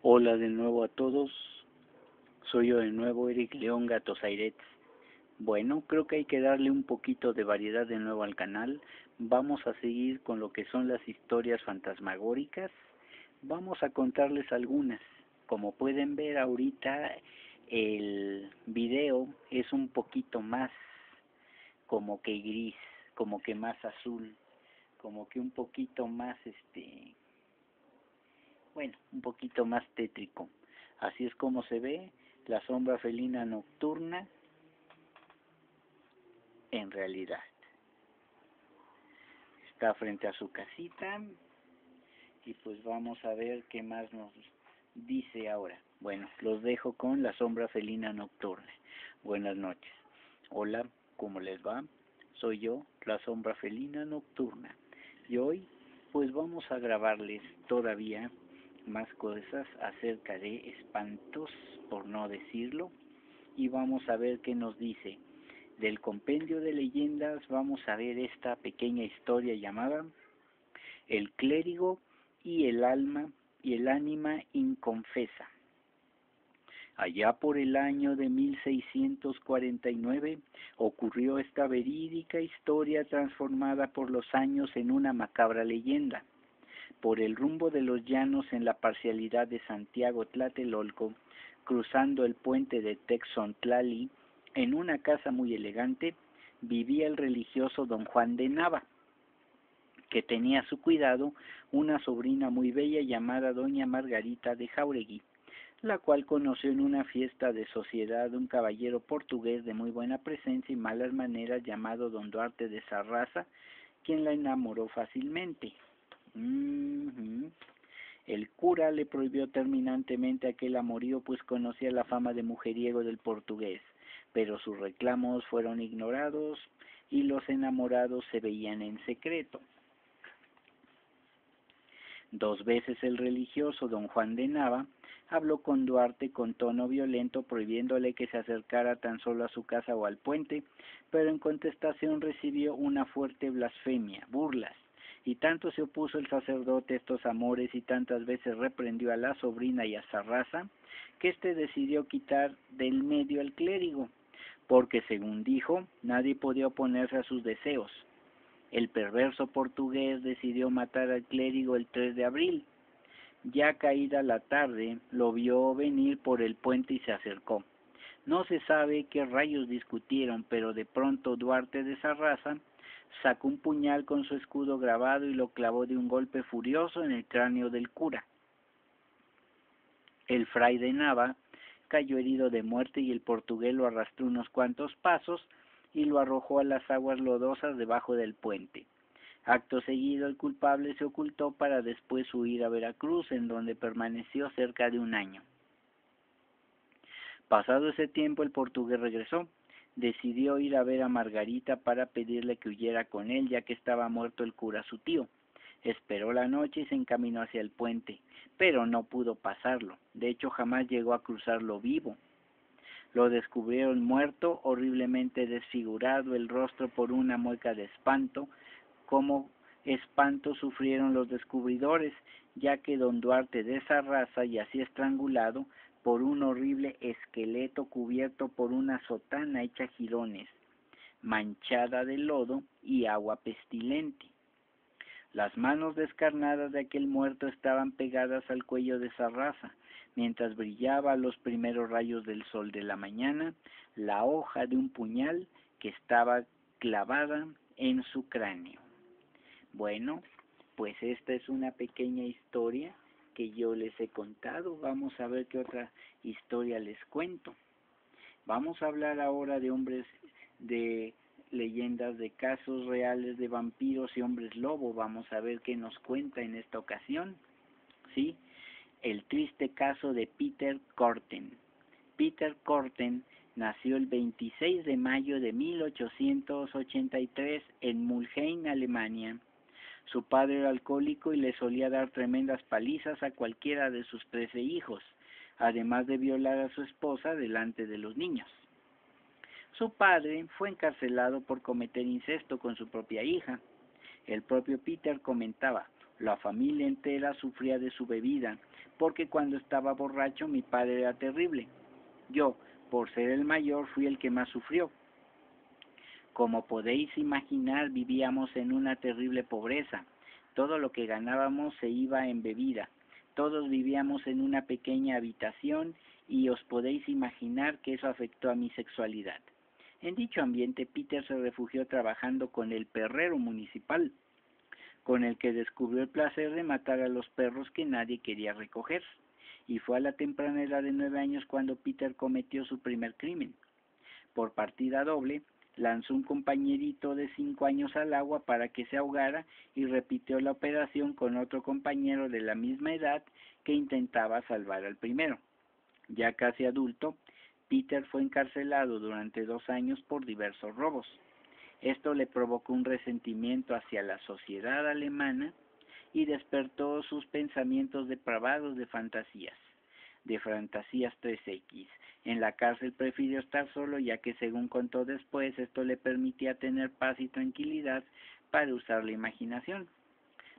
Hola de nuevo a todos, soy yo de nuevo, Eric León Gatosairet. Bueno, creo que hay que darle un poquito de variedad de nuevo al canal. Vamos a seguir con lo que son las historias fantasmagóricas. Vamos a contarles algunas. Como pueden ver ahorita, el video es un poquito más como que gris, como que más azul, como que un poquito más bueno, un poquito más tétrico. Así es como se ve la sombra felina nocturna en realidad. Está frente a su casita y pues vamos a ver qué más nos dice ahora. Bueno, los dejo con la sombra felina nocturna. Buenas noches. Hola, ¿cómo les va? Soy yo, la sombra felina nocturna. Y hoy pues vamos a grabarles todavía más cosas acerca de espantos, por no decirlo, y vamos a ver qué nos dice. Del compendio de leyendas vamos a ver esta pequeña historia llamada El clérigo y el alma y el ánima inconfesa. Allá por el año de 1649 ocurrió esta verídica historia transformada por los años en una macabra leyenda. Por el rumbo de los llanos en la parcialidad de Santiago Tlatelolco, cruzando el puente de Texontlali, en una casa muy elegante, vivía el religioso don Juan de Nava, que tenía a su cuidado una sobrina muy bella llamada doña Margarita de Jauregui, la cual conoció en una fiesta de sociedad un caballero portugués de muy buena presencia y malas maneras llamado don Duarte de Sarraza, quien la enamoró fácilmente. El cura le prohibió terminantemente aquel amorío, pues conocía la fama de mujeriego del portugués, pero sus reclamos fueron ignorados y los enamorados se veían en secreto. 2 veces el religioso don Juan de Nava habló con Duarte con tono violento, prohibiéndole que se acercara tan solo a su casa o al puente, pero en contestación recibió una fuerte blasfemia, burlas, y tanto se opuso el sacerdote a estos amores y tantas veces reprendió a la sobrina y a Sarraza, que éste decidió quitar del medio al clérigo, porque según dijo, nadie podía oponerse a sus deseos. El perverso portugués decidió matar al clérigo el 3 de abril. Ya caída la tarde, lo vio venir por el puente y se acercó. No se sabe qué rayos discutieron, pero de pronto Duarte de Sarraza sacó un puñal con su escudo grabado y lo clavó de un golpe furioso en el cráneo del cura. El fray de Nava cayó herido de muerte y el portugués lo arrastró unos cuantos pasos y lo arrojó a las aguas lodosas debajo del puente. Acto seguido, el culpable se ocultó para después huir a Veracruz, en donde permaneció cerca de un año. Pasado ese tiempo, el portugués regresó. Decidió ir a ver a Margarita para pedirle que huyera con él, ya que estaba muerto el cura su tío. Esperó la noche y se encaminó hacia el puente, pero no pudo pasarlo. De hecho, jamás llegó a cruzarlo vivo. Lo descubrieron muerto, horriblemente desfigurado, el rostro por una mueca de espanto. Como espanto sufrieron los descubridores, ya que don Duarte de Sarraza yacía estrangulado por un horrible esqueleto cubierto por una sotana hecha jirones, manchada de lodo y agua pestilente. Las manos descarnadas de aquel muerto estaban pegadas al cuello de Sarraza, mientras brillaba a los primeros rayos del sol de la mañana la hoja de un puñal que estaba clavada en su cráneo. Bueno, pues esta es una pequeña historia que yo les he contado. Vamos a ver qué otra historia les cuento. Vamos a hablar ahora de hombres, de leyendas, de casos reales de vampiros y hombres lobo. Vamos a ver qué nos cuenta en esta ocasión. ¿Sí? El triste caso de Peter Korten. Peter Korten nació el 26 de mayo de 1883 en Mulheim, Alemania. Su padre era alcohólico y le solía dar tremendas palizas a cualquiera de sus 13 hijos, además de violar a su esposa delante de los niños. Su padre fue encarcelado por cometer incesto con su propia hija. El propio Peter comentaba: la familia entera sufría de su bebida, porque cuando estaba borracho mi padre era terrible. Yo, por ser el mayor, fui el que más sufrió. Como podéis imaginar, vivíamos en una terrible pobreza. Todo lo que ganábamos se iba en bebida. Todos vivíamos en una pequeña habitación y os podéis imaginar que eso afectó a mi sexualidad. En dicho ambiente, Peter se refugió trabajando con el perrero municipal, con el que descubrió el placer de matar a los perros que nadie quería recoger. Y fue a la temprana edad de 9 años cuando Peter cometió su primer crimen. Por partida doble, lanzó un compañerito de 5 años al agua para que se ahogara y repitió la operación con otro compañero de la misma edad que intentaba salvar al primero. Ya casi adulto, Peter fue encarcelado durante 2 años por diversos robos. Esto le provocó un resentimiento hacia la sociedad alemana y despertó sus pensamientos depravados de fantasías 3X. En la cárcel prefirió estar solo, ya que según contó después, esto le permitía tener paz y tranquilidad para usar la imaginación.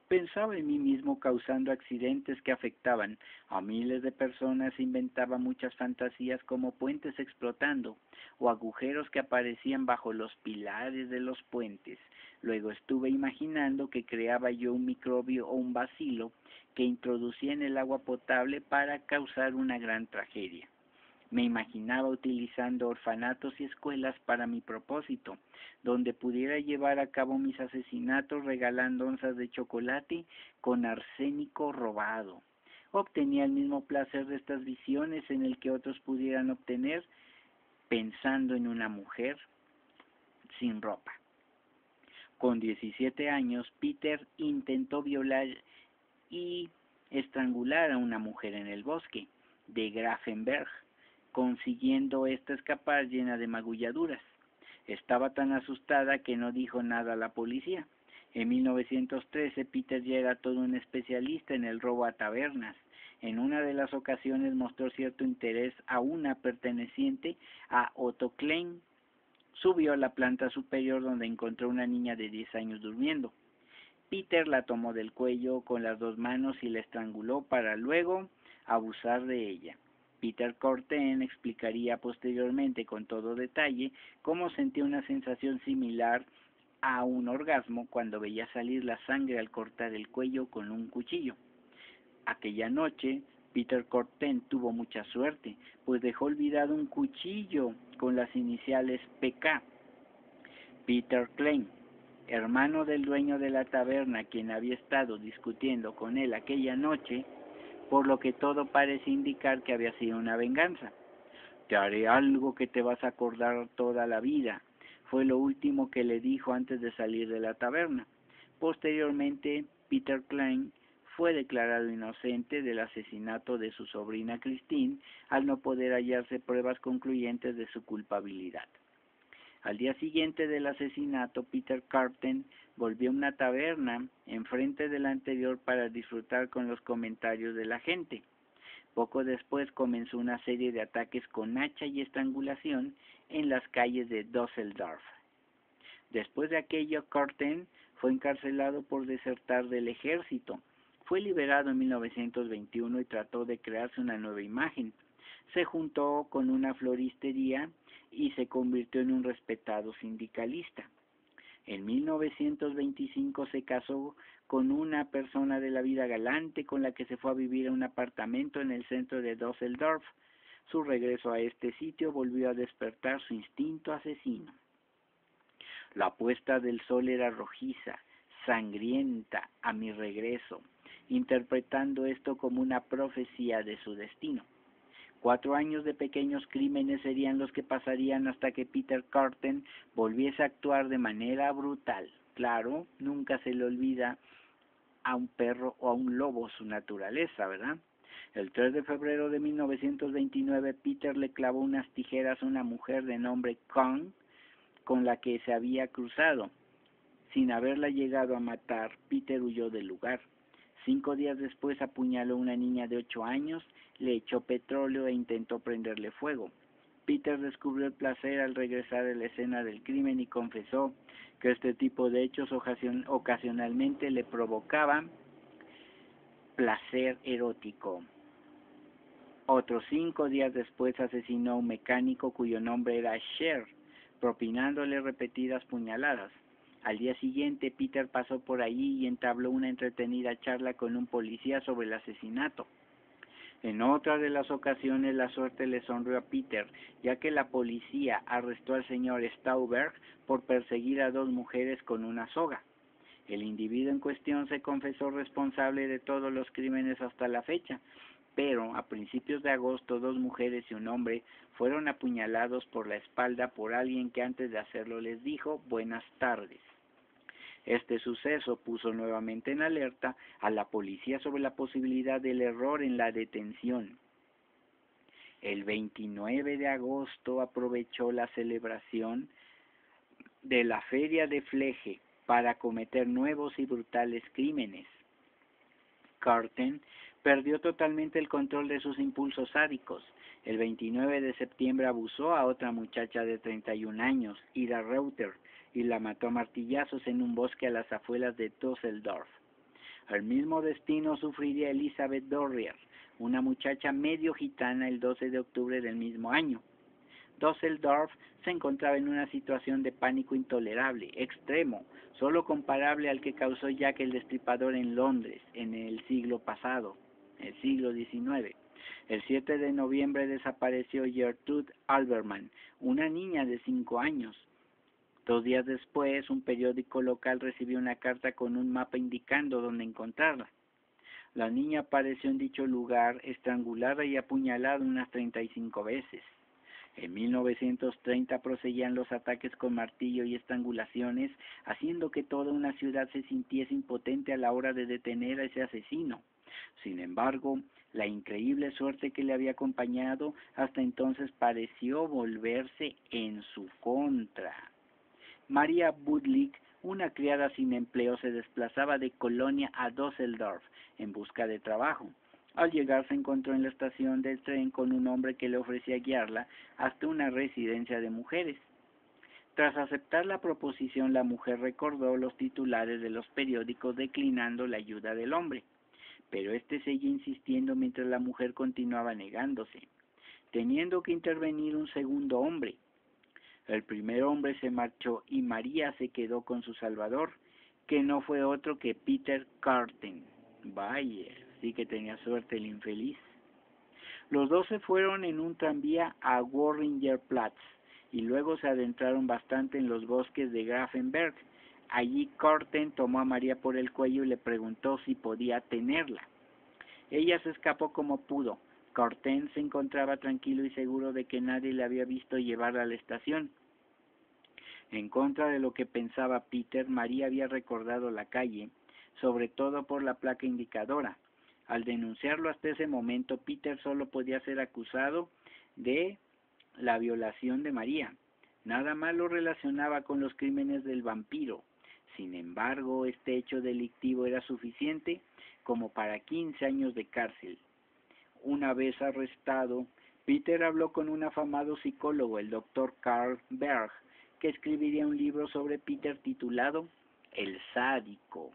Pensaba en mí mismo causando accidentes que afectaban a miles de personas, inventaba muchas fantasías como puentes explotando o agujeros que aparecían bajo los pilares de los puentes. Luego estuve imaginando que creaba yo un microbio o un bacilo que introducía en el agua potable para causar una gran tragedia. Me imaginaba utilizando orfanatos y escuelas para mi propósito, donde pudiera llevar a cabo mis asesinatos regalando onzas de chocolate con arsénico robado. Obtenía el mismo placer de estas visiones en el que otros pudieran obtener pensando en una mujer sin ropa. Con 17 años, Peter intentó violar y estrangular a una mujer en el bosque de Grafenberg, consiguiendo esta escapar llena de magulladuras. Estaba tan asustada que no dijo nada a la policía. En 1913, Peter ya era todo un especialista en el robo a tabernas. En una de las ocasiones mostró cierto interés a una perteneciente a Otto Klein. Subió a la planta superior donde encontró una niña de 10 años durmiendo. Peter la tomó del cuello con las 2 manos y la estranguló para luego abusar de ella. Peter Corten explicaría posteriormente con todo detalle cómo sentía una sensación similar a un orgasmo cuando veía salir la sangre al cortar el cuello con un cuchillo. Aquella noche, Peter Corten tuvo mucha suerte, pues dejó olvidado un cuchillo con las iniciales PK. Peter Klein, hermano del dueño de la taberna, quien había estado discutiendo con él aquella noche, por lo que todo parece indicar que había sido una venganza. Te haré algo que te vas a acordar toda la vida, fue lo último que le dijo antes de salir de la taberna. Posteriormente, Peter Klein fue declarado inocente del asesinato de su sobrina Christine al no poder hallarse pruebas concluyentes de su culpabilidad. Al día siguiente del asesinato, Peter Carten volvió a una taberna enfrente de la anterior para disfrutar con los comentarios de la gente. Poco después comenzó una serie de ataques con hacha y estrangulación en las calles de Düsseldorf. Después de aquello, Carten fue encarcelado por desertar del ejército. Fue liberado en 1921 y trató de crearse una nueva imagen. Se juntó con una floristería y se convirtió en un respetado sindicalista. En 1925 se casó con una persona de la vida galante con la que se fue a vivir a un apartamento en el centro de Düsseldorf. Su regreso a este sitio volvió a despertar su instinto asesino. La puesta del sol era rojiza, sangrienta a mi regreso, interpretando esto como una profecía de su destino. 4 años de pequeños crímenes serían los que pasarían hasta que Peter Carten volviese a actuar de manera brutal. Claro, nunca se le olvida a un perro o a un lobo su naturaleza, ¿verdad? El 3 de febrero de 1929, Peter le clavó unas tijeras a una mujer de nombre Kong con la que se había cruzado. Sin haberla llegado a matar, Peter huyó del lugar. 5 días después apuñaló a una niña de 8 años, le echó petróleo e intentó prenderle fuego. Peter descubrió el placer al regresar a la escena del crimen y confesó que este tipo de hechos ocasionalmente le provocaban placer erótico. Otros 5 días después asesinó a un mecánico cuyo nombre era Sher, propinándole repetidas puñaladas. Al día siguiente, Peter pasó por allí y entabló una entretenida charla con un policía sobre el asesinato. En otra de las ocasiones la suerte le sonrió a Peter, ya que la policía arrestó al señor Stauberg por perseguir a 2 mujeres con una soga. El individuo en cuestión se confesó responsable de todos los crímenes hasta la fecha, pero a principios de agosto 2 mujeres y un hombre fueron apuñalados por la espalda por alguien que antes de hacerlo les dijo buenas tardes. Este suceso puso nuevamente en alerta a la policía sobre la posibilidad del error en la detención. El 29 de agosto aprovechó la celebración de la feria de Fleje para cometer nuevos y brutales crímenes. Carten perdió totalmente el control de sus impulsos sádicos. El 29 de septiembre abusó a otra muchacha de 31 años, Ida Reuter, y la mató a martillazos en un bosque a las afueras de Düsseldorf. El mismo destino sufriría Elizabeth Dorrier, una muchacha medio gitana, el 12 de octubre del mismo año. Düsseldorf se encontraba en una situación de pánico intolerable, extremo, solo comparable al que causó Jack el Destripador en Londres en el siglo pasado, el siglo XIX. El 7 de noviembre desapareció Gertrude Alberman, una niña de 5 años. 2 días después, un periódico local recibió una carta con un mapa indicando dónde encontrarla. La niña apareció en dicho lugar estrangulada y apuñalada unas 35 veces. En 1930 proseguían los ataques con martillo y estrangulaciones, haciendo que toda una ciudad se sintiese impotente a la hora de detener a ese asesino. Sin embargo, la increíble suerte que le había acompañado hasta entonces pareció volverse en su contra. María Budlik, una criada sin empleo, se desplazaba de Colonia a Düsseldorf en busca de trabajo. Al llegar se encontró en la estación del tren con un hombre que le ofrecía guiarla hasta una residencia de mujeres. Tras aceptar la proposición, la mujer recordó los titulares de los periódicos declinando la ayuda del hombre, pero este seguía insistiendo mientras la mujer continuaba negándose, teniendo que intervenir un segundo hombre. El primer hombre se marchó y María se quedó con su salvador, que no fue otro que Peter Carten. Vaya, sí que tenía suerte el infeliz. Los dos se fueron en un tranvía a Worringerplatz y luego se adentraron bastante en los bosques de Grafenberg. Allí Carten tomó a María por el cuello y le preguntó si podía tenerla. Ella se escapó como pudo. Carten se encontraba tranquilo y seguro de que nadie le había visto llevarla a la estación. En contra de lo que pensaba Peter, María había recordado la calle, sobre todo por la placa indicadora. Al denunciarlo hasta ese momento, Peter solo podía ser acusado de la violación de María. Nada más lo relacionaba con los crímenes del vampiro. Sin embargo, este hecho delictivo era suficiente como para 15 años de cárcel. Una vez arrestado, Peter habló con un afamado psicólogo, el Dr. Carl Berg, que escribiría un libro sobre Peter titulado El sádico.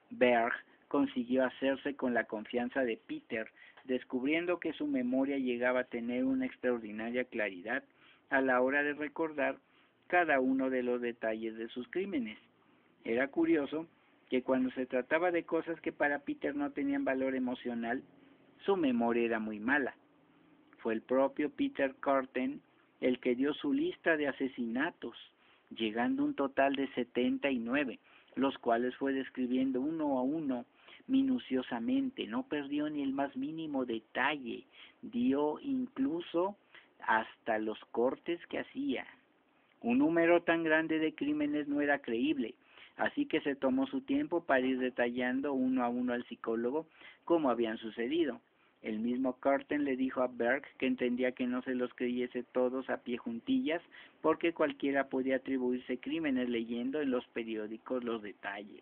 Berg consiguió hacerse con la confianza de Peter, descubriendo que su memoria llegaba a tener una extraordinaria claridad a la hora de recordar cada uno de los detalles de sus crímenes. Era curioso que cuando se trataba de cosas que para Peter no tenían valor emocional, su memoria era muy mala. Fue el propio Peter Carten el que dio su lista de asesinatos, llegando a un total de 79, los cuales fue describiendo uno a uno minuciosamente. No perdió ni el más mínimo detalle, dio incluso hasta los cortes que hacía. Un número tan grande de crímenes no era creíble, así que se tomó su tiempo para ir detallando uno a uno al psicólogo cómo habían sucedido. El mismo Carten le dijo a Berg que entendía que no se los creyese todos a pie juntillas, porque cualquiera podía atribuirse crímenes leyendo en los periódicos los detalles.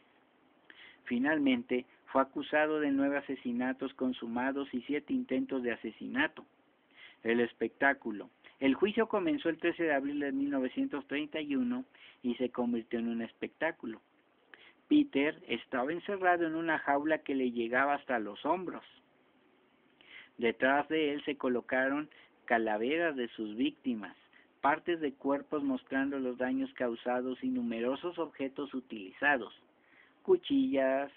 Finalmente, fue acusado de 9 asesinatos consumados y 7 intentos de asesinato. El espectáculo. El juicio comenzó el 13 de abril de 1931 y se convirtió en un espectáculo. Peter estaba encerrado en una jaula que le llegaba hasta los hombros. Detrás de él se colocaron calaveras de sus víctimas, partes de cuerpos mostrando los daños causados y numerosos objetos utilizados, cuchillas,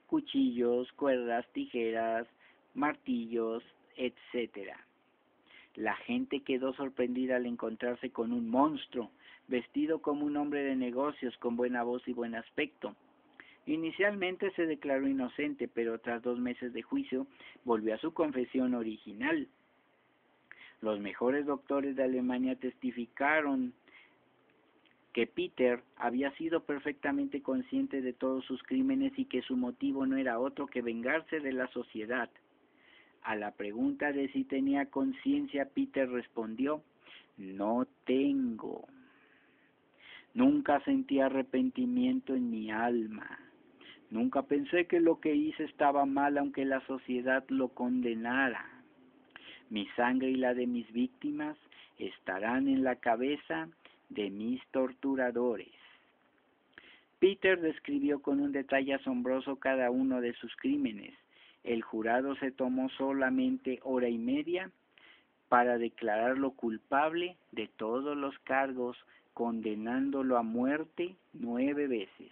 cuchillos, cuerdas, tijeras, martillos, etcétera. La gente quedó sorprendida al encontrarse con un monstruo, vestido como un hombre de negocios, con buena voz y buen aspecto. Inicialmente se declaró inocente, pero tras 2 meses de juicio volvió a su confesión original. Los mejores doctores de Alemania testificaron que Peter había sido perfectamente consciente de todos sus crímenes y que su motivo no era otro que vengarse de la sociedad. A la pregunta de si tenía conciencia, Peter respondió: no tengo. Nunca sentí arrepentimiento en mi alma. Nunca pensé que lo que hice estaba mal aunque la sociedad lo condenara. Mi sangre y la de mis víctimas estarán en la cabeza de mis torturadores. Peter describió con un detalle asombroso cada uno de sus crímenes. El jurado se tomó solamente 1 hora y media para declararlo culpable de todos los cargos, condenándolo a muerte 9 veces.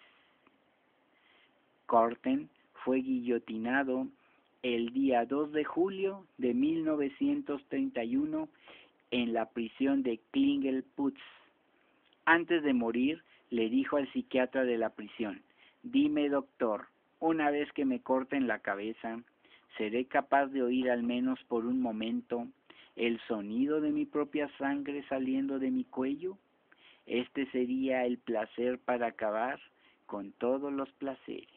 Corten fue guillotinado el día 2 de julio de 1931 en la prisión de Klingelputz. Antes de morir, le dijo al psiquiatra de la prisión: dime, doctor, una vez que me corten la cabeza, ¿seré capaz de oír al menos por un momento el sonido de mi propia sangre saliendo de mi cuello? Este sería el placer para acabar con todos los placeres.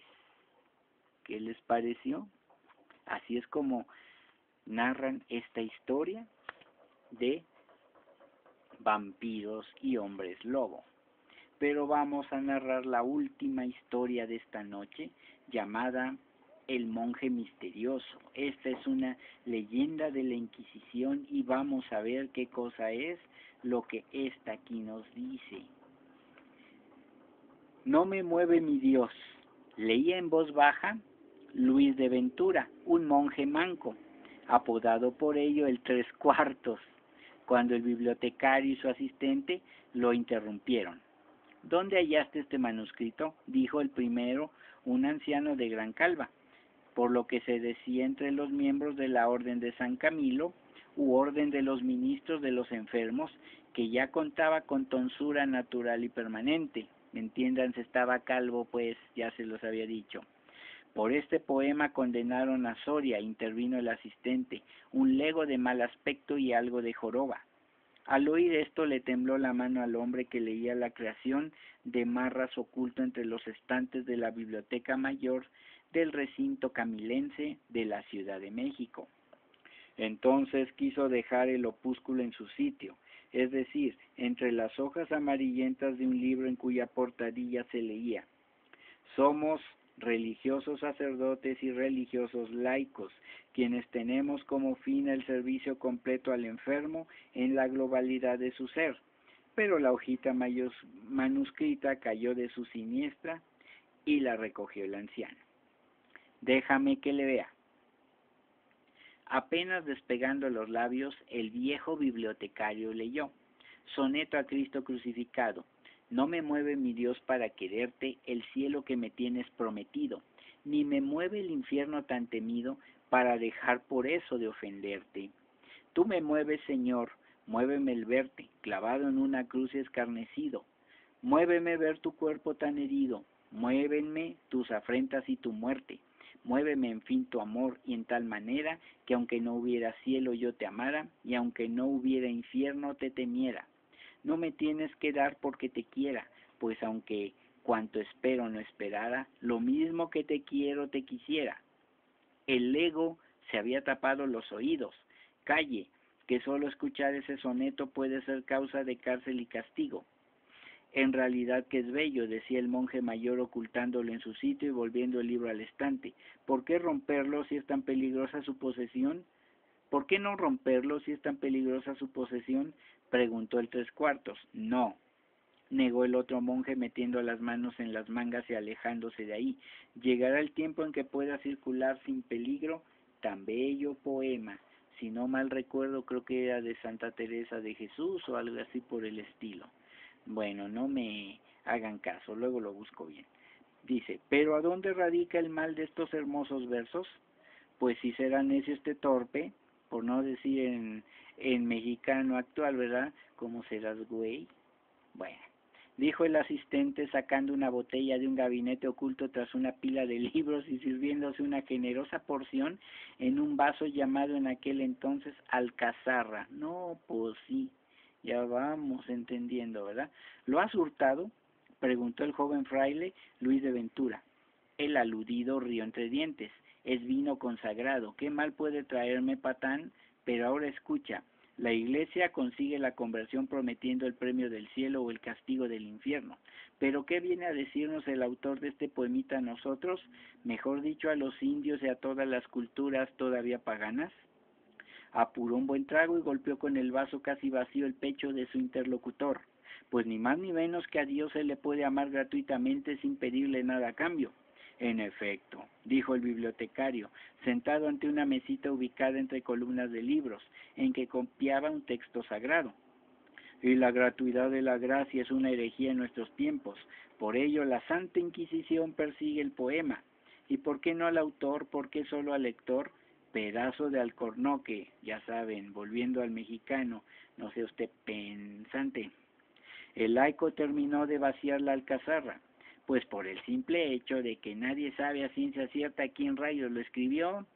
¿Qué les pareció? Así es como narran esta historia de vampiros y hombres lobo. Pero vamos a narrar la última historia de esta noche, llamada El monje misterioso. Esta es una leyenda de la Inquisición y vamos a ver qué cosa es lo que esta aquí nos dice. No me mueve mi Dios. Leía en voz baja Luis de Ventura, un monje manco, apodado por ello el 3/4, cuando el bibliotecario y su asistente lo interrumpieron. ¿Dónde hallaste este manuscrito?, dijo el primero, un anciano de gran calva, por lo que se decía entre los miembros de la Orden de San Camilo u Orden de los Ministros de los Enfermos, que ya contaba con tonsura natural y permanente. Entiéndanse, estaba calvo, pues ya se los había dicho. Por este poema condenaron a Soria, intervino el asistente, un lego de mal aspecto y algo de joroba. Al oír esto le tembló la mano al hombre que leía la creación de Marras oculto entre los estantes de la Biblioteca Mayor del recinto camilense de la Ciudad de México. Entonces quiso dejar el opúsculo en su sitio, es decir, entre las hojas amarillentas de un libro en cuya portadilla se leía: somos religiosos sacerdotes y religiosos laicos, quienes tenemos como fin el servicio completo al enfermo en la globalidad de su ser. Pero la hojita manuscrita cayó de su siniestra y la recogió el anciano. Déjame que le vea. Apenas despegando los labios, el viejo bibliotecario leyó: soneto a Cristo crucificado. No me mueve mi Dios para quererte el cielo que me tienes prometido, ni me mueve el infierno tan temido para dejar por eso de ofenderte. Tú me mueves, Señor, muéveme el verte, clavado en una cruz y escarnecido. Muéveme ver tu cuerpo tan herido, muévenme tus afrentas y tu muerte. Muéveme en fin tu amor, y en tal manera que aunque no hubiera cielo yo te amara, y aunque no hubiera infierno te temiera. No me tienes que dar porque te quiera, pues aunque cuanto espero no esperara, lo mismo que te quiero te quisiera. El lego se había tapado los oídos. Calle, que solo escuchar ese soneto puede ser causa de cárcel y castigo. En realidad que es bello, decía el monje mayor ocultándolo en su sitio y volviendo el libro al estante. ¿Por qué romperlo si es tan peligrosa su posesión? ¿Por qué no romperlo si es tan peligrosa su posesión?, preguntó el 3/4. No, negó el otro monje metiendo las manos en las mangas y alejándose de ahí. Llegará el tiempo en que pueda circular sin peligro tan bello poema. si no mal recuerdo, creo que era de Santa Teresa de Jesús o algo así por el estilo. Bueno, no me hagan caso, luego lo busco bien. Dice, pero ¿a dónde radica el mal de estos hermosos versos? Pues si será necio este torpe, por no decir en mexicano actual, ¿verdad? ¿Cómo serás güey? Bueno, dijo el asistente sacando una botella de un gabinete oculto tras una pila de libros y sirviéndose una generosa porción en un vaso llamado en aquel entonces alcazarra. No, pues sí, ya vamos entendiendo, ¿verdad? ¿Lo has hurtado? Preguntó el joven fraile Luis de Ventura. El aludido rió entre dientes. Es vino consagrado. ¿Qué mal puede traerme, patán? Pero ahora escucha. La Iglesia consigue la conversión prometiendo el premio del cielo o el castigo del infierno. ¿Pero qué viene a decirnos el autor de este poemita a nosotros? Mejor dicho, a los indios y a todas las culturas todavía paganas. Apuró un buen trago y golpeó con el vaso casi vacío el pecho de su interlocutor. Pues ni más ni menos que a Dios se le puede amar gratuitamente sin pedirle nada a cambio. En efecto, dijo el bibliotecario, sentado ante una mesita ubicada entre columnas de libros, en que copiaba un texto sagrado. Y la gratuidad de la gracia es una herejía en nuestros tiempos. Por ello la Santa Inquisición persigue el poema. ¿Y por qué no al autor? ¿Por qué solo al lector? Pedazo de alcornoque, ya saben, volviendo al mexicano, no sea usted pensante. El laico terminó de vaciar la alcazarra, pues por el simple hecho de que nadie sabe a ciencia cierta quién rayos lo escribió.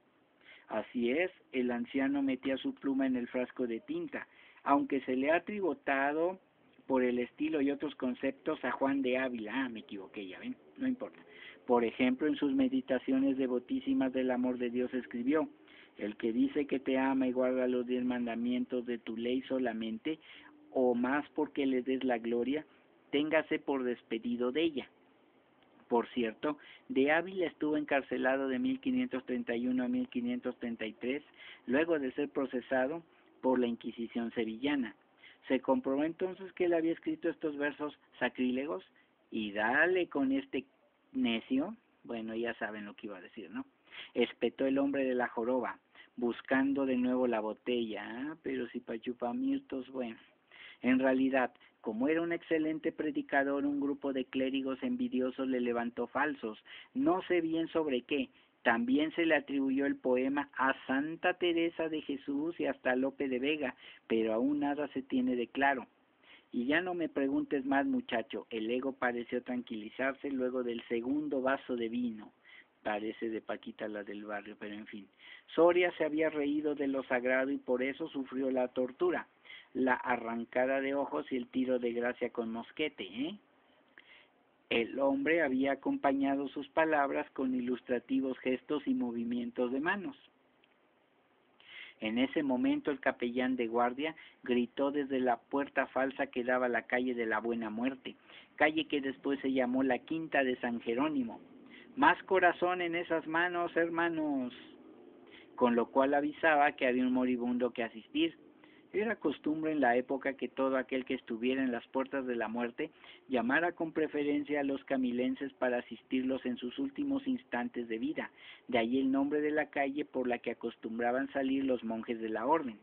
Así es, el anciano metía su pluma en el frasco de tinta, aunque se le ha tributado por el estilo y otros conceptos a Juan de Ávila. Me equivoqué, ya ven, no importa. Por ejemplo, en sus meditaciones devotísimas del amor de Dios escribió, el que dice que te ama y guarda los 10 mandamientos de tu ley solamente, o más porque le des la gloria, téngase por despedido de ella. Por cierto, de Ávila estuvo encarcelado de 1531 a 1533, luego de ser procesado por la Inquisición sevillana. Se comprobó entonces que él había escrito estos versos sacrílegos y dale con este necio, bueno, ya saben lo que iba a decir, ¿no? Espetó el hombre de la joroba, buscando de nuevo la botella, pero si pa' chupamirtos, bueno. En realidad, como era un excelente predicador, un grupo de clérigos envidiosos le levantó falsos, no sé bien sobre qué. También se le atribuyó el poema a Santa Teresa de Jesús y hasta a Lope de Vega, pero aún nada se tiene de claro. Y ya no me preguntes más, muchacho, el ego pareció tranquilizarse luego del segundo vaso de vino. Parece de Paquita la del barrio, pero en fin. Soria se había reído de lo sagrado y por eso sufrió la tortura, la arrancada de ojos y el tiro de gracia con mosquete, ¿eh? El hombre había acompañado sus palabras con ilustrativos gestos y movimientos de manos. En ese momento el capellán de guardia gritó desde la puerta falsa que daba a la calle de la Buena Muerte, calle que después se llamó la Quinta de San Jerónimo. Más corazón en esas manos, hermanos. Con lo cual avisaba que había un moribundo que asistir. Era costumbre en la época que todo aquel que estuviera en las puertas de la muerte llamara con preferencia a los camilenses para asistirlos en sus últimos instantes de vida, de ahí el nombre de la calle por la que acostumbraban salir los monjes de la orden.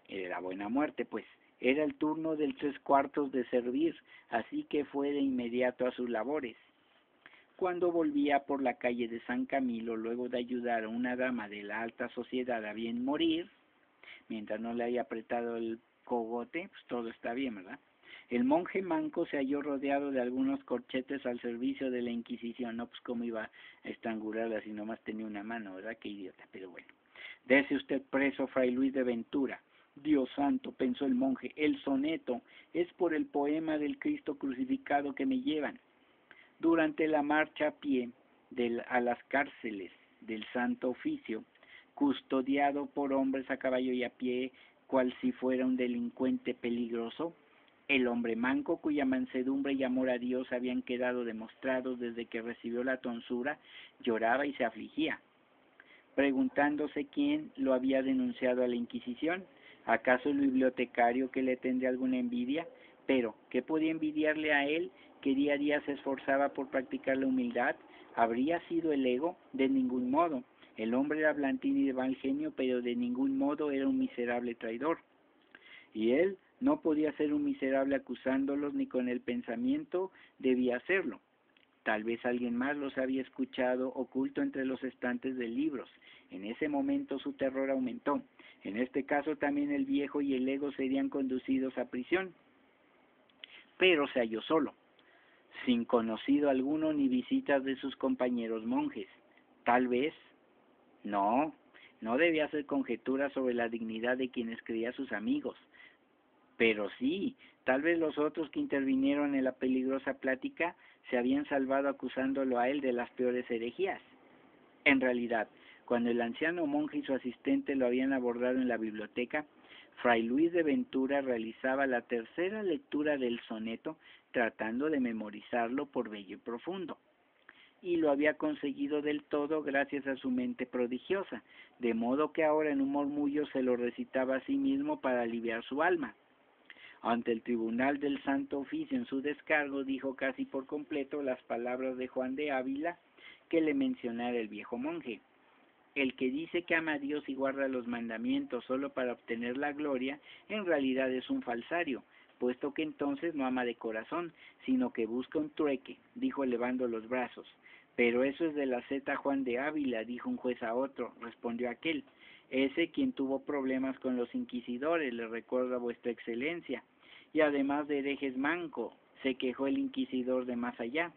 Era Buena Muerte, pues. Era el turno del 3/4 de servir, así que fue de inmediato a sus labores. Cuando volvía por la calle de San Camilo, luego de ayudar a una dama de la alta sociedad a bien morir, mientras no le haya apretado el cogote, pues todo está bien, ¿verdad? El monje manco se halló rodeado de algunos corchetes al servicio de la Inquisición, no pues cómo iba a estrangularla si nomás tenía una mano, ¿verdad? Qué idiota, pero bueno. Dese usted preso, fray Luis de Ventura. Dios santo, pensó el monje, el soneto es por el poema del Cristo crucificado que me llevan. Durante la marcha a pie a las cárceles del Santo Oficio, custodiado por hombres a caballo y a pie, cual si fuera un delincuente peligroso, el hombre manco, cuya mansedumbre y amor a Dios habían quedado demostrados desde que recibió la tonsura, lloraba y se afligía, preguntándose quién lo había denunciado a la Inquisición. ¿Acaso el bibliotecario que le tendría alguna envidia? Pero, ¿qué podía envidiarle a él que día a día se esforzaba por practicar la humildad? ¿Habría sido el ego? De ningún modo. El hombre era blantín y de mal genio, pero de ningún modo era un miserable traidor. Y él no podía ser un miserable acusándolos, ni con el pensamiento debía hacerlo. Tal vez alguien más los había escuchado oculto entre los estantes de libros. En ese momento su terror aumentó. En este caso también el viejo y el ego serían conducidos a prisión. Pero se halló solo, sin conocido alguno ni visitas de sus compañeros monjes. Tal vez, no, no debía hacer conjeturas sobre la dignidad de quienes creía sus amigos. Pero sí, tal vez los otros que intervinieron en la peligrosa plática se habían salvado acusándolo a él de las peores herejías. En realidad, cuando el anciano monje y su asistente lo habían abordado en la biblioteca, Fray Luis de Ventura realizaba la tercera lectura del soneto tratando de memorizarlo por bello y profundo. Y lo había conseguido del todo gracias a su mente prodigiosa, de modo que ahora en un murmullo se lo recitaba a sí mismo para aliviar su alma. Ante el tribunal del Santo Oficio en su descargo dijo casi por completo las palabras de Juan de Ávila que le mencionara el viejo monje. El que dice que ama a Dios y guarda los mandamientos solo para obtener la gloria, en realidad es un falsario, puesto que entonces no ama de corazón, sino que busca un trueque, dijo elevando los brazos. Pero eso es de la zeta Juan de Ávila, dijo un juez a otro, respondió aquel. Ese quien tuvo problemas con los inquisidores, le recuerdo a vuestra excelencia. Y además de herejes manco, se quejó el inquisidor de más allá.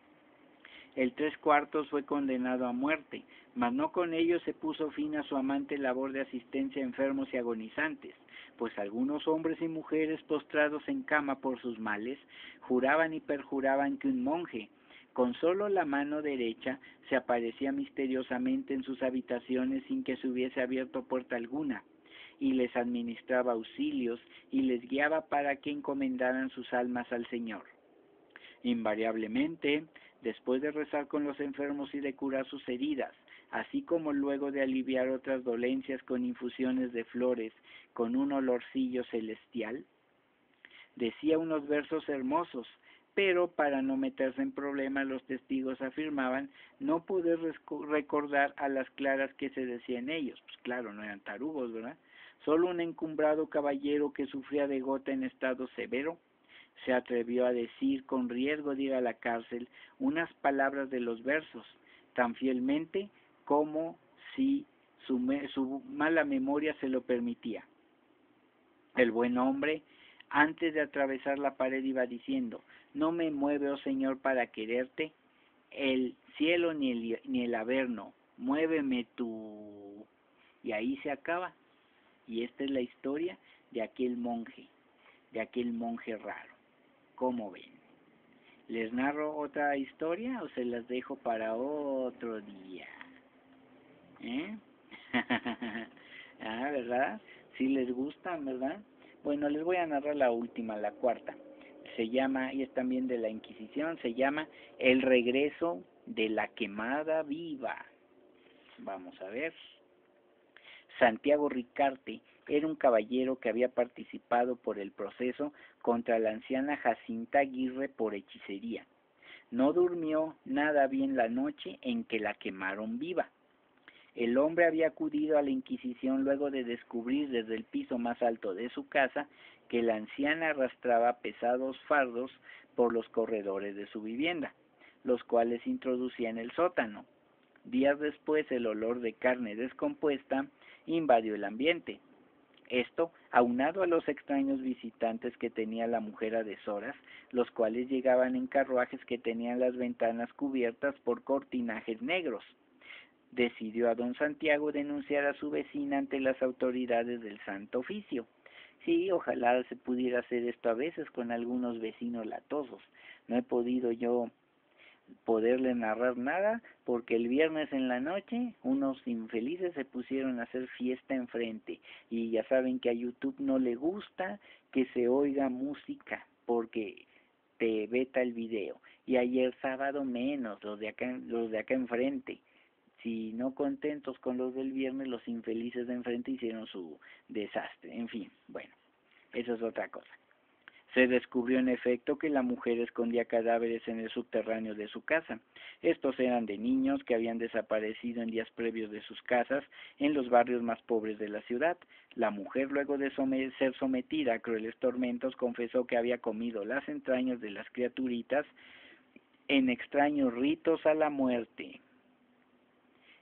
El 3/4 fue condenado a muerte, mas no con ello se puso fin a su amante labor de asistencia a enfermos y agonizantes, pues algunos hombres y mujeres postrados en cama por sus males, juraban y perjuraban que un monje, con solo la mano derecha, se aparecía misteriosamente en sus habitaciones sin que se hubiese abierto puerta alguna, y les administraba auxilios y les guiaba para que encomendaran sus almas al Señor. Invariablemente, después de rezar con los enfermos y de curar sus heridas, así como luego de aliviar otras dolencias con infusiones de flores, con un olorcillo celestial, decía unos versos hermosos, pero para no meterse en problemas los testigos afirmaban no poder recordar a las claras que se decía en ellos. Pues claro, no eran tarugos, ¿verdad? Solo un encumbrado caballero que sufría de gota en estado severo se atrevió a decir, con riesgo de ir a la cárcel, unas palabras de los versos, tan fielmente como si su mala memoria se lo permitía. El buen hombre, antes de atravesar la pared, iba diciendo, no me mueve, oh Señor, para quererte, el cielo ni el averno, muéveme tú. Y ahí se acaba. Y esta es la historia de aquel monje raro. ¿Cómo ven? ¿Les narro otra historia o se las dejo para otro día? ¿Eh? Ah, ¿verdad? Sí les gustan, ¿verdad? Bueno, les voy a narrar la última, la cuarta. Se llama, y es también de la Inquisición, se llama El regreso de la quemada viva. Vamos a ver. Santiago Ricarte era un caballero que había participado por el proceso contra la anciana Jacinta Aguirre por hechicería. No durmió nada bien la noche en que la quemaron viva. El hombre había acudido a la Inquisición luego de descubrir desde el piso más alto de su casa que la anciana arrastraba pesados fardos por los corredores de su vivienda, los cuales introducía en el sótano. Días después el olor de carne descompuesta invadió el ambiente. Esto, aunado a los extraños visitantes que tenía la mujer a deshoras, los cuales llegaban en carruajes que tenían las ventanas cubiertas por cortinajes negros, decidió a don Santiago denunciar a su vecina ante las autoridades del Santo Oficio. Sí, ojalá se pudiera hacer esto a veces con algunos vecinos latosos. No he podido yo poderle narrar nada porque el viernes en la noche unos infelices se pusieron a hacer fiesta enfrente y ya saben que a YouTube no le gusta que se oiga música porque te veta el video, y ayer sábado menos, los de acá enfrente. Si no contentos con los del viernes, los infelices de enfrente hicieron su desastre. En fin, bueno, eso es otra cosa. Se descubrió en efecto que la mujer escondía cadáveres en el subterráneo de su casa. Estos eran de niños que habían desaparecido en días previos de sus casas en los barrios más pobres de la ciudad. La mujer, luego de ser sometida a crueles tormentos, confesó que había comido las entrañas de las criaturitas en extraños ritos a la muerte.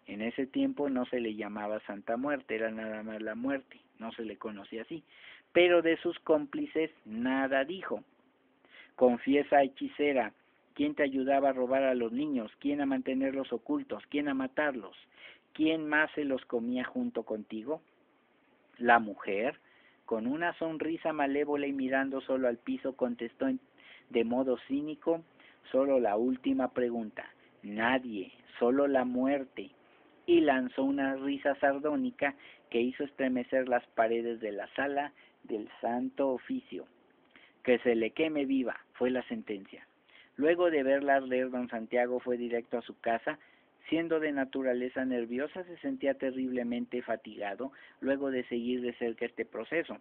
En ese tiempo no se le llamaba Santa Muerte, era nada más la muerte, no se le conocía así. Pero de sus cómplices nada dijo. Confiesa, hechicera, ¿quién te ayudaba a robar a los niños? ¿Quién a mantenerlos ocultos? ¿Quién a matarlos? ¿Quién más se los comía junto contigo? La mujer, con una sonrisa malévola y mirando solo al piso, contestó de modo cínico solo la última pregunta. Nadie, solo la muerte. Y lanzó una risa sardónica que hizo estremecer las paredes de la sala del Santo Oficio. Que se le queme viva, fue la sentencia. Luego de verla arder, don Santiago fue directo a su casa. Siendo de naturaleza nerviosa, se sentía terriblemente fatigado luego de seguir de cerca este proceso.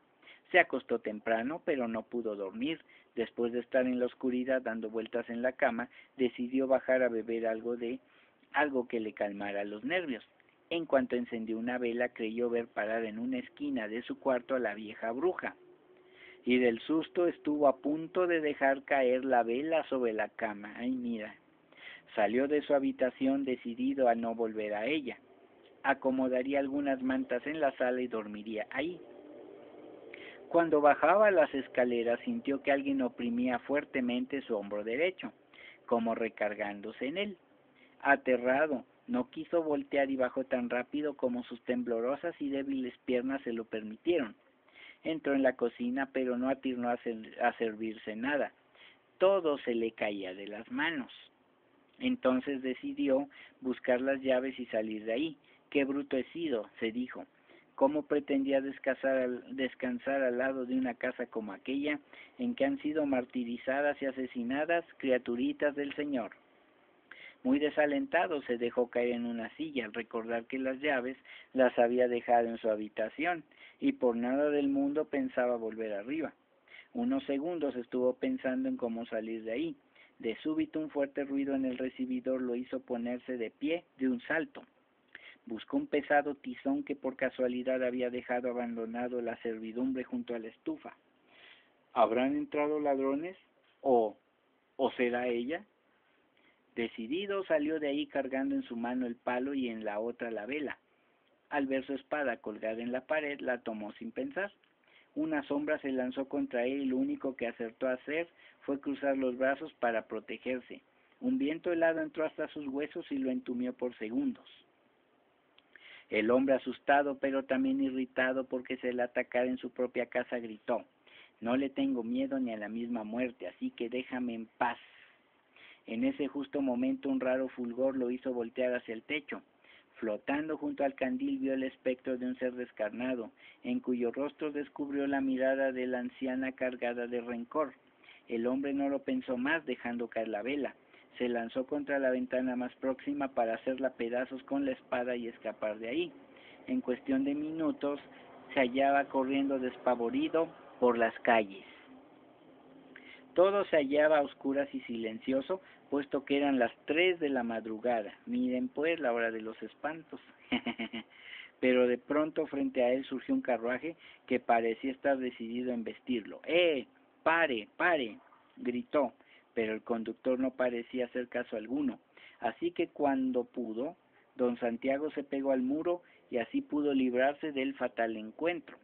Se acostó temprano, pero no pudo dormir. Después de estar en la oscuridad dando vueltas en la cama, decidió bajar a beber algo que le calmara los nervios. En cuanto encendió una vela, creyó ver parar en una esquina de su cuarto a la vieja bruja, y del susto estuvo a punto de dejar caer la vela sobre la cama. Ay, mira. Salió de su habitación decidido a no volver a ella. Acomodaría algunas mantas en la sala y dormiría ahí. Cuando bajaba las escaleras sintió que alguien oprimía fuertemente su hombro derecho, como recargándose en él. Aterrado, no quiso voltear y bajó tan rápido como sus temblorosas y débiles piernas se lo permitieron. Entró en la cocina, pero no atinó a servirse nada. Todo se le caía de las manos. Entonces decidió buscar las llaves y salir de ahí. ¡Qué bruto he sido!, se dijo. ¿Cómo pretendía descansar al lado de una casa como aquella, en que han sido martirizadas y asesinadas criaturitas del Señor? Muy desalentado, se dejó caer en una silla al recordar que las llaves las había dejado en su habitación, y por nada del mundo pensaba volver arriba. Unos segundos estuvo pensando en cómo salir de ahí. De súbito un fuerte ruido en el recibidor lo hizo ponerse de pie de un salto. Buscó un pesado tizón que por casualidad había dejado abandonado la servidumbre junto a la estufa. ¿Habrán entrado ladrones? ¿O será ella? Decidido, salió de ahí cargando en su mano el palo y en la otra la vela. Al ver su espada colgada en la pared, la tomó sin pensar. Una sombra se lanzó contra él y lo único que acertó a hacer fue cruzar los brazos para protegerse. Un viento helado entró hasta sus huesos y lo entumió por segundos. El hombre, asustado pero también irritado porque se le atacara en su propia casa, gritó: «No le tengo miedo ni a la misma muerte, así que déjame en paz». En ese justo momento un raro fulgor lo hizo voltear hacia el techo. Flotando junto al candil vio el espectro de un ser descarnado, en cuyo rostro descubrió la mirada de la anciana cargada de rencor. El hombre no lo pensó más, dejando caer la vela. Se lanzó contra la ventana más próxima para hacerla pedazos con la espada y escapar de ahí. En cuestión de minutos se hallaba corriendo despavorido por las calles. Todo se hallaba a oscuras y silencioso, puesto que eran las 3 de la madrugada. Miren pues la hora de los espantos. Pero de pronto frente a él surgió un carruaje que parecía estar decidido a embestirlo. ¡Pare, pare!, gritó, pero el conductor no parecía hacer caso alguno. Así que cuando pudo, don Santiago se pegó al muro y así pudo librarse del fatal encuentro.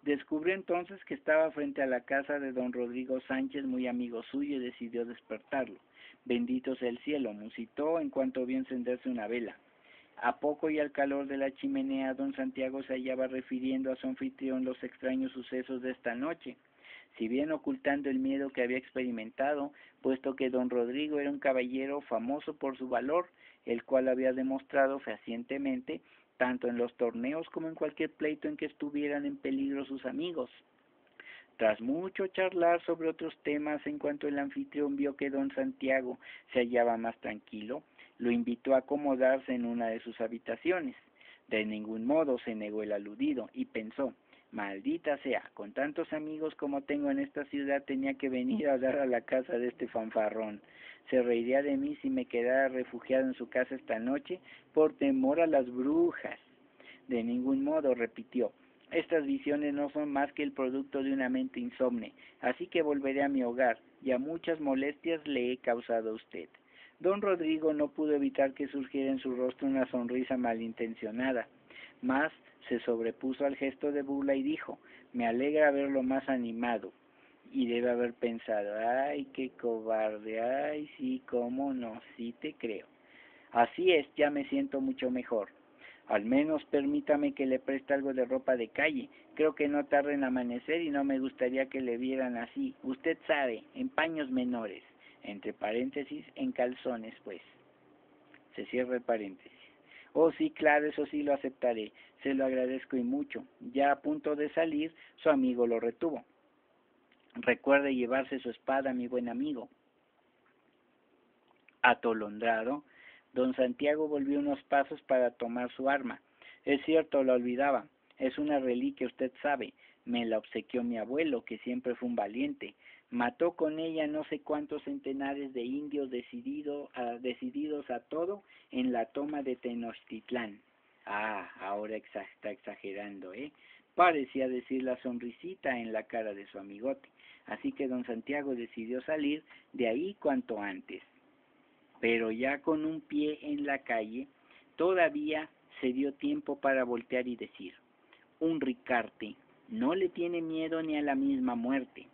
Descubrió entonces que estaba frente a la casa de don Rodrigo Sánchez, muy amigo suyo, y decidió despertarlo. «Bendito sea el cielo», musitó en cuanto vio encenderse una vela. A poco y al calor de la chimenea, don Santiago se hallaba refiriendo a su anfitrión los extraños sucesos de esta noche, si bien ocultando el miedo que había experimentado, puesto que don Rodrigo era un caballero famoso por su valor, el cual había demostrado fehacientemente tanto en los torneos como en cualquier pleito en que estuvieran en peligro sus amigos. Tras mucho charlar sobre otros temas, en cuanto el anfitrión vio que don Santiago se hallaba más tranquilo, lo invitó a acomodarse en una de sus habitaciones. De ningún modo se negó el aludido y pensó: Maldita sea, con tantos amigos como tengo en esta ciudad tenía que venir a dar a la casa de este fanfarrón. Se reiría de mí si me quedara refugiado en su casa esta noche por temor a las brujas. De ningún modo, repitió. Estas visiones no son más que el producto de una mente insomne, así que volveré a mi hogar, y a muchas molestias le he causado a usted. Don Rodrigo no pudo evitar que surgiera en su rostro una sonrisa malintencionada, mas se sobrepuso al gesto de burla y dijo, me alegra verlo más animado. Y debe haber pensado, ay, qué cobarde, ay, sí, cómo no, sí te creo. Así es, ya me siento mucho mejor. Al menos permítame que le preste algo de ropa de calle. Creo que no tarda en amanecer y no me gustaría que le vieran así. Usted sabe, en paños menores. Entre paréntesis, en calzones, pues. Se cierra el paréntesis. Oh, sí, claro, eso sí lo aceptaré. Se lo agradezco y mucho. Ya a punto de salir, su amigo lo retuvo. Recuerde llevarse su espada, mi buen amigo. Atolondrado, don Santiago volvió unos pasos para tomar su arma. Es cierto, la olvidaba. Es una reliquia, usted sabe. Me la obsequió mi abuelo, que siempre fue un valiente. Mató con ella no sé cuántos centenares de indios decididos a todo en la toma de Tenochtitlán. Ah, ahora está exagerando, ¿eh? Parecía decir la sonrisita en la cara de su amigote. Así que don Santiago decidió salir de ahí cuanto antes. Pero ya con un pie en la calle, todavía se dio tiempo para voltear y decir, un Ricarte no le tiene miedo ni a la misma muerte,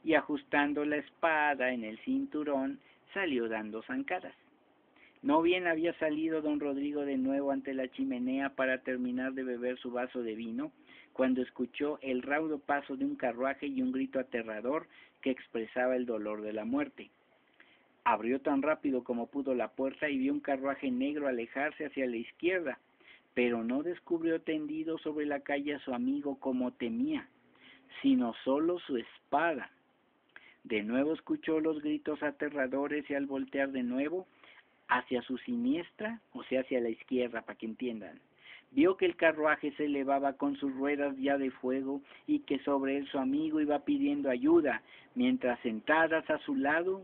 y ajustando la espada en el cinturón, salió dando zancadas. No bien había salido don Rodrigo de nuevo ante la chimenea para terminar de beber su vaso de vino, cuando escuchó el raudo paso de un carruaje y un grito aterrador que expresaba el dolor de la muerte. Abrió tan rápido como pudo la puerta y vio un carruaje negro alejarse hacia la izquierda, pero no descubrió tendido sobre la calle a su amigo como temía, sino solo su espada. De nuevo escuchó los gritos aterradores y al voltear de nuevo hacia su siniestra, o sea, hacia la izquierda, para que entiendan, vio que el carruaje se elevaba con sus ruedas ya de fuego y que sobre él su amigo iba pidiendo ayuda, mientras sentadas a su lado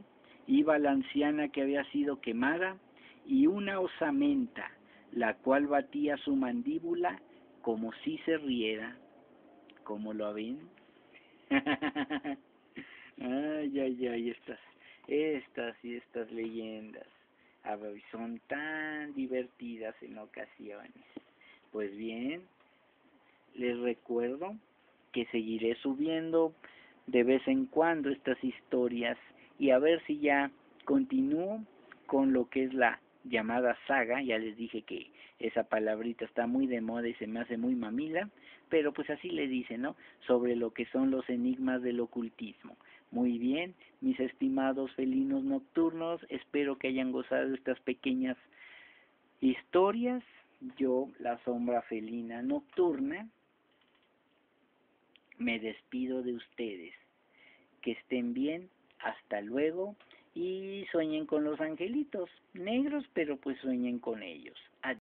iba la anciana que había sido quemada y una osamenta, la cual batía su mandíbula como si se riera. ¿Cómo lo ven? Ay, ay, ay, estas leyendas son tan divertidas en ocasiones. Pues bien, les recuerdo que seguiré subiendo de vez en cuando estas historias y a ver si ya continúo con lo que es la llamada saga. Ya les dije que esa palabrita está muy de moda y se me hace muy mamila, pero pues así le dicen, ¿no? Sobre lo que son los enigmas del ocultismo. Muy bien, mis estimados felinos nocturnos, espero que hayan gozado de estas pequeñas historias. Yo, la sombra felina nocturna, me despido de ustedes. Que estén bien, hasta luego y sueñen con los angelitos negros, pero pues sueñen con ellos. Adiós.